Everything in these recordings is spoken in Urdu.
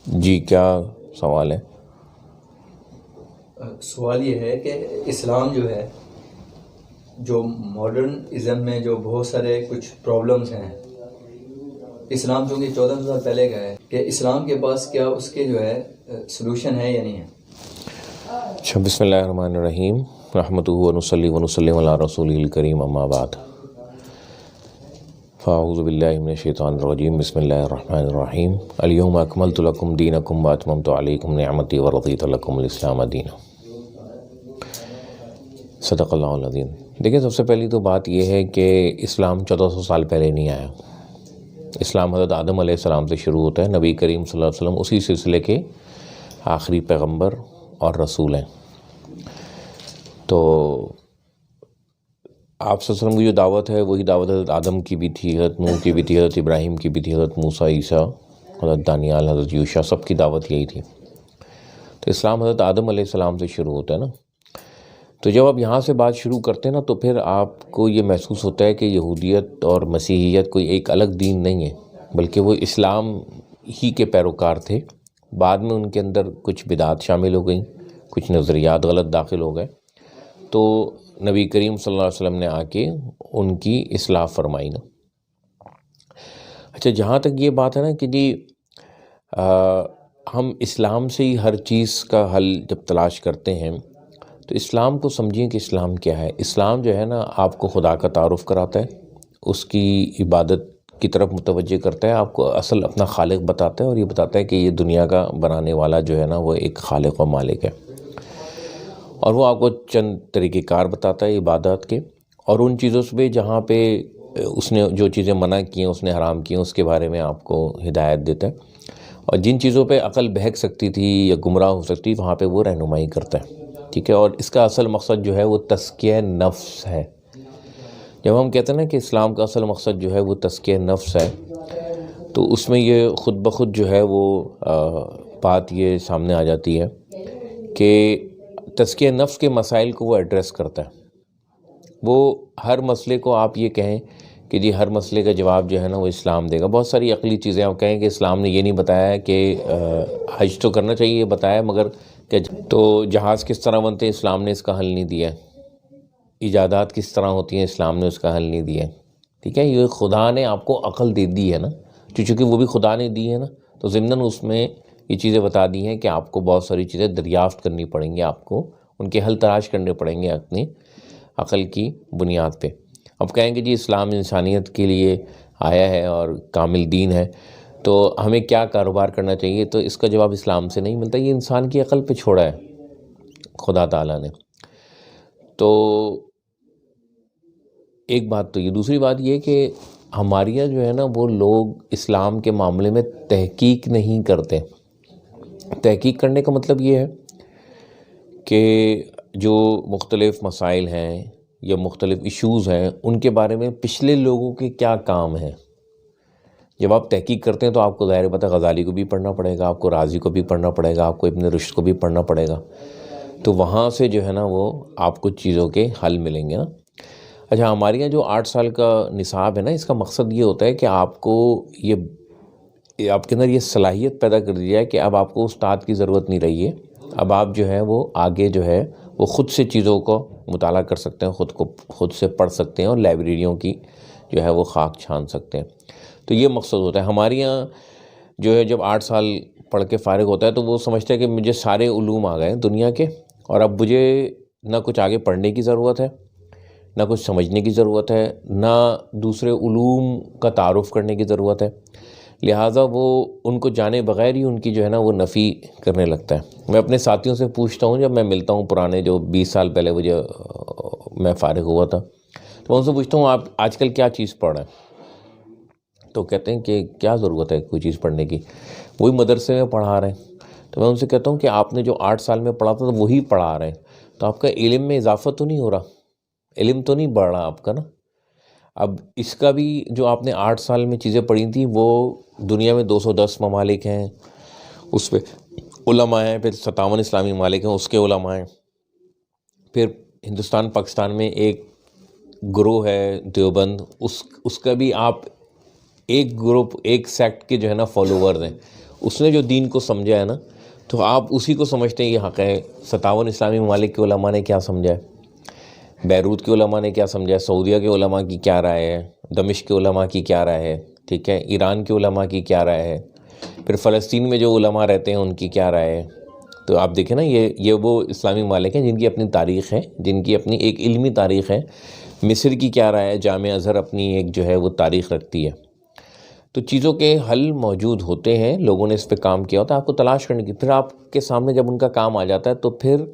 جی کیا سوال ہے؟ سوال یہ ہے کہ اسلام جو ہے، جو ماڈرن ازم میں جو بہت سارے کچھ پرابلمس ہیں، اسلام چونکہ 1400 سال پہلے کا ہے، کہ اسلام کے پاس کیا اس کے جو ہے سلوشن ہے یا نہیں ہے؟ اچھا، بسم اللہ الرحمن الرحیم، رحمتہ ونصلی ونسلم علی رسول الکریم، اما بعد، فاعوذ باللہ من الشیطان الرجیم، بسم اللہ الرحمن الرحیم، الیوم اکملت لکم دینکم واتممت علیکم نعمتی ورضیت لکم الاسلام دینا۔ صدق اللہ العظیم۔ دیکھیں، سب سے پہلی تو بات یہ ہے کہ اسلام 1400 سال پہلے نہیں آیا۔ اسلام حضرت آدم علیہ السلام سے شروع ہوتا ہے۔ نبی کریم صلی اللہ علیہ وسلم اسی سلسلے کے آخری پیغمبر اور رسول ہیں۔ تو آپ صلی اللہ علیہ وسلم کی جو دعوت ہے وہی دعوت حضرت آدم کی بھی تھی، حضرت نوح کی بھی تھی، حضرت ابراہیم کی بھی تھی، حضرت موسیٰ، عیسیٰ، حضرت دانیال، حضرت یوشع، سب کی دعوت یہی تھی۔ تو اسلام حضرت آدم علیہ السلام سے شروع ہوتا ہے نا۔ تو جب آپ یہاں سے بات شروع کرتے ہیں نا، تو پھر آپ کو یہ محسوس ہوتا ہے کہ یہودیت اور مسیحیت کوئی ایک الگ دین نہیں ہے، بلکہ وہ اسلام ہی کے پیروکار تھے۔ بعد میں ان کے اندر کچھ بدعات شامل ہو گئیں، کچھ نظریات غلط داخل ہو گئے، تو نبی کریم صلی اللہ علیہ وسلم نے آ کے ان کی اصلاح فرمائی نا۔ اچھا، جہاں تک یہ بات ہے نا کہ جی ہم اسلام سے ہی ہر چیز کا حل جب تلاش کرتے ہیں، تو اسلام کو سمجھیں کہ اسلام کیا ہے۔ اسلام جو ہے نا، آپ کو خدا کا تعارف کراتا ہے، اس کی عبادت کی طرف متوجہ کرتا ہے، آپ کو اصل اپنا خالق بتاتا ہے، اور یہ بتاتا ہے کہ یہ دنیا کا بنانے والا جو ہے نا وہ ایک خالق و مالک ہے، اور وہ آپ کو چند طریقہ کار بتاتا ہے عبادات کے، اور ان چیزوں سے جہاں پہ اس نے جو چیزیں منع کی ہیں، اس نے حرام کی ہیں، اس کے بارے میں آپ کو ہدایت دیتا ہے، اور جن چیزوں پہ عقل بہک سکتی تھی یا گمراہ ہو سکتی وہاں پہ وہ رہنمائی کرتا ہے، ٹھیک ہے۔ اور اس کا اصل مقصد جو ہے وہ تزکیہ نفس ہے۔ جب ہم کہتے ہیں نا کہ اسلام کا اصل مقصد جو ہے وہ تزکیہ نفس ہے، تو اس میں یہ خود بخود جو ہے وہ بات یہ سامنے آ جاتی ہے کہ تزکیہ نفس کے مسائل کو وہ ایڈریس کرتا ہے۔ وہ ہر مسئلے کو آپ یہ کہیں کہ جی ہر مسئلے کا جواب جو ہے نا وہ اسلام دے گا۔ بہت ساری عقلی چیزیں آپ کہیں کہ اسلام نے یہ نہیں بتایا کہ حج تو کرنا چاہیے، یہ بتایا، مگر کہ تو جہاز کس طرح بنتے ہیں، اسلام نے اس کا حل نہیں دیا ہے۔ ایجادات کس طرح ہوتی ہیں، اسلام نے اس کا حل نہیں دیا ہے، ٹھیک ہے۔ یہ خدا نے آپ کو عقل دے دی ہے نا، چونکہ وہ بھی خدا نے دی ہے نا، تو ضمناً اس میں یہ چیزیں بتا دی ہیں کہ آپ کو بہت ساری چیزیں دریافت کرنی پڑیں گی، آپ کو ان کے حل تلاش کرنے پڑیں گے اپنی عقل کی بنیاد پہ۔ اب کہیں گے جی اسلام انسانیت کے لیے آیا ہے اور کامل دین ہے، تو ہمیں کیا کاروبار کرنا چاہیے، تو اس کا جواب اسلام سے نہیں ملتا، یہ انسان کی عقل پہ چھوڑا ہے خدا تعالیٰ نے۔ تو ایک بات تو یہ، دوسری بات یہ کہ ہمارے یہاں جو ہے نا وہ لوگ اسلام کے معاملے میں تحقیق نہیں کرتے۔ تحقیق کرنے کا مطلب یہ ہے کہ جو مختلف مسائل ہیں یا مختلف ایشوز ہیں ان کے بارے میں پچھلے لوگوں کے کیا کام ہیں۔ جب آپ تحقیق کرتے ہیں تو آپ کو ظاہر بات ہے غزالی کو بھی پڑھنا پڑے گا، آپ کو رازی کو بھی پڑھنا پڑے گا، آپ کو ابن رشد کو بھی پڑھنا پڑے گا، تو وہاں سے جو ہے نا وہ آپ کو چیزوں کے حل ملیں گے نا۔ اچھا، ہمارے یہاں جو 8 سال کا نصاب ہے نا، اس کا مقصد یہ ہوتا ہے کہ آپ کو یہ آپ کے اندر یہ صلاحیت پیدا کر دی جائے کہ اب آپ کو استاد کی ضرورت نہیں رہی ہے، اب آپ جو ہے وہ آگے جو ہے وہ خود سے چیزوں کو مطالعہ کر سکتے ہیں، خود سے پڑھ سکتے ہیں، اور لائبریریوں کی جو ہے وہ خاک چھان سکتے ہیں۔ تو یہ مقصد ہوتا ہے ہمارے یہاں جو ہے۔ جب 8 سال پڑھ کے فارغ ہوتا ہے تو وہ سمجھتا ہے کہ مجھے سارے علوم آ گئے ہیں دنیا کے، اور اب مجھے نہ کچھ آگے پڑھنے کی ضرورت ہے، نہ کچھ سمجھنے کی ضرورت ہے، نہ دوسرے علوم کا تعارف کرنے کی ضرورت ہے، لہٰذا وہ ان کو جانے بغیر ہی ان کی جو ہے نا وہ نفی کرنے لگتا ہے۔ میں اپنے ساتھیوں سے پوچھتا ہوں، جب میں ملتا ہوں پرانے جو 20 سال پہلے مجھے میں فارغ ہوا تھا، تو میں ان سے پوچھتا ہوں آپ آج کل کیا چیز پڑھ رہے ہیں، تو کہتے ہیں کہ کیا ضرورت ہے کوئی چیز پڑھنے کی، وہی مدرسے میں پڑھا رہے ہیں۔ تو میں ان سے کہتا ہوں کہ آپ نے جو 8 سال میں پڑھا تھا تو وہی پڑھا رہے ہیں، تو آپ کا علم میں اضافہ تو نہیں ہو رہا، علم تو نہیں بڑھ رہا آپ کا نا۔ اب اس کا بھی جو آپ نے 8 سال میں چیزیں پڑھی تھیں، وہ دنیا میں 210 ممالک ہیں، اس پہ علماء ہیں، پھر 57 اسلامی ممالک ہیں، اس کے علماء ہیں، پھر ہندوستان پاکستان میں ایک گروہ ہے دیوبند، اس کا بھی آپ ایک گروپ، ایک سیکٹ کے جو ہے نا فالوورز ہیں، اس نے جو دین کو سمجھا ہے نا تو آپ اسی کو سمجھتے ہیں یہ حق ہے. 57 اسلامی ممالک کے علماء نے کیا سمجھا ہے, بیروت کے علماء نے کیا سمجھا ہے, سعودیہ کے علماء کی کیا رائے ہے, دمشق کے علماء کی کیا رائے ہے, ٹھیک ہے, ایران کے علماء کی کیا رائے ہے, پھر فلسطین میں جو علماء رہتے ہیں ان کی کیا رائے ہے. تو آپ دیکھیں نا یہ وہ اسلامی ممالک ہیں جن کی اپنی تاریخ ہے, جن کی اپنی ایک علمی تاریخ ہے. مصر کی کیا رائے ہے, جامعہ ازہر اپنی ایک جو ہے وہ تاریخ رکھتی ہے. تو چیزوں کے حل موجود ہوتے ہیں, لوگوں نے اس پہ کام کیا ہوتا ہے, آپ کو تلاش کرنے کی. پھر آپ کے سامنے جب ان کا کام آ جاتا ہے تو پھر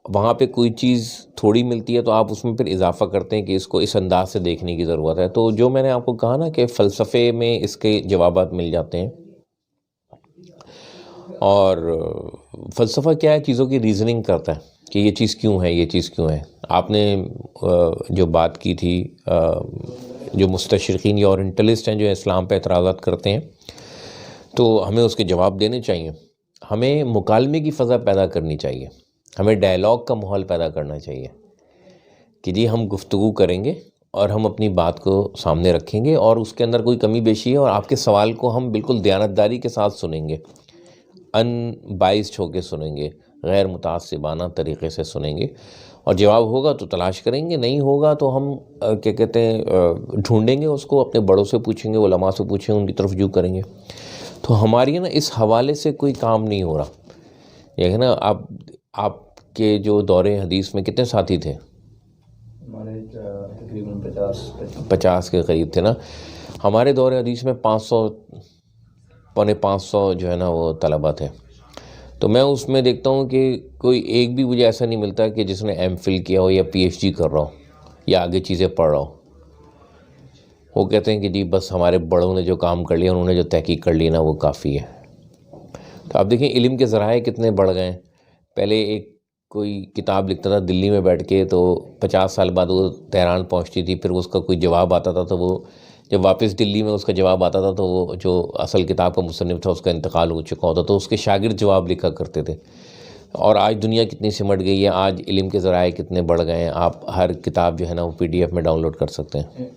وہاں پہ کوئی چیز تھوڑی ملتی ہے تو آپ اس میں پھر اضافہ کرتے ہیں کہ اس کو اس انداز سے دیکھنے کی ضرورت ہے. تو جو میں نے آپ کو کہا نا کہ فلسفے میں اس کے جوابات مل جاتے ہیں. اور فلسفہ کیا ہے, چیزوں کی ریزننگ کرتا ہے کہ یہ چیز کیوں ہے, یہ چیز کیوں ہے. آپ نے جو بات کی تھی جو مستشرقین یا اورینٹلسٹ ہیں جو اسلام پہ اعتراضات کرتے ہیں, تو ہمیں اس کے جواب دینے چاہیے. ہمیں مکالمے کی فضا پیدا کرنی چاہیے, ہمیں ڈائلاگ کا ماحول پیدا کرنا چاہیے کہ جی ہم گفتگو کریں گے اور ہم اپنی بات کو سامنے رکھیں گے اور اس کے اندر کوئی کمی بیشی ہے اور آپ کے سوال کو ہم بالکل دیانتداری کے ساتھ سنیں گے, ان بائسڈ ہو کے سنیں گے, غیر متعصبانہ طریقے سے سنیں گے. اور جواب ہوگا تو تلاش کریں گے, نہیں ہوگا تو ہم کیا کہتے ہیں ڈھونڈیں گے اس کو, اپنے بڑوں سے پوچھیں گے, علماء سے پوچھیں گے, ان کی طرف رجوع کریں گے. تو ہماری نا اس حوالے سے کوئی کام نہیں ہو رہا. یہ ہے نا, آپ کے جو دور حدیث میں کتنے ساتھی تھے؟ ہمارے تقریباً 50 کے قریب تھے نا. ہمارے دور حدیث میں 500 پونے 500 جو ہے نا وہ طلبہ تھے. تو میں اس میں دیکھتا ہوں کہ کوئی ایک بھی مجھے ایسا نہیں ملتا کہ جس نے ایم فل کیا ہو یا پی ایچ ڈی کر رہا ہو یا آگے چیزیں پڑھ رہا ہو. وہ کہتے ہیں کہ جی بس ہمارے بڑوں نے جو کام کر لیا, انہوں نے جو تحقیق کر لی نا وہ کافی ہے. تو آپ دیکھیں علم کے ذرائع کتنے بڑھ گئے ہیں. پہلے ایک کوئی کتاب لکھتا تھا دلی میں بیٹھ کے, تو 50 سال بعد وہ تہران پہنچتی تھی, پھر اس کا کوئی جواب آتا تھا, تو وہ جب واپس دلی میں اس کا جواب آتا تھا تو وہ جو اصل کتاب کا مصنف تھا اس کا انتقال ہو چکا ہوتا, تو اس کے شاگرد جواب لکھا کرتے تھے. اور آج دنیا کتنی سمٹ گئی ہے, آج علم کے ذرائع کتنے بڑھ گئے ہیں. آپ ہر کتاب جو ہے نا وہ PDF میں ڈاؤن لوڈ کر سکتے ہیں.